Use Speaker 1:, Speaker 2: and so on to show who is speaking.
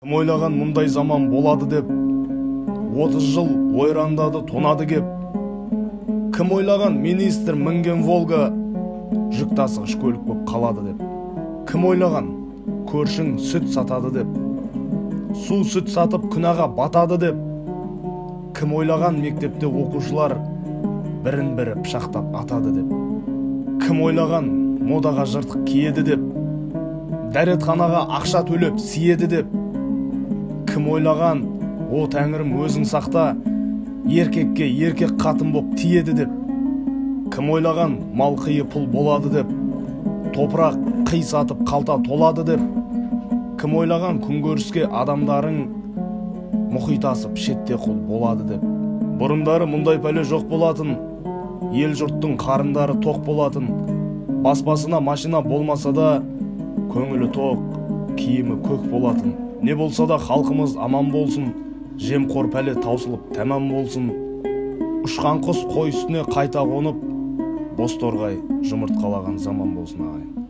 Speaker 1: Кім ойлаған мұндай заман болады деп, 30 жыл ойрандады тонады кеп. Кім ойлаған министр мінген Волга жүк тасығыш көлік болып қалады деп. Кім ойлаған көршің сүт сатады деп, су сүт сатып күнәға батады деп. Кім ойлаған мектепте оқушылар бірін-бірі пышақтап атады деп. Кім ойлаған модаға жыртық киеді деп, дәретханаға ақша төлеп сиеді деп. Кім ойлаған, о тәңірім өзің сақта, еркекке еркек қатын боп тиеді деп. Кім ойлаған мал қиы пұл болады деп, топырақ қи сатып қалта толады деп. Кім ойлаған күнкөріске адамдарың мұхит асып шетте құл болады деп. Бұрындары мұндай пәле жоқ болатын, ел жұрттың қарындары тоқ болатын. Баспасына машина болмаса да, көңілі тоқ, киімі көк болатын. Не болса да халқымыз аман болсын, жемқор пәле таусылып тәмам болсын. Ұшқан құс қой үстіне қайта қонып, бозторғай жұмыртқалаған заман болсын ағайын.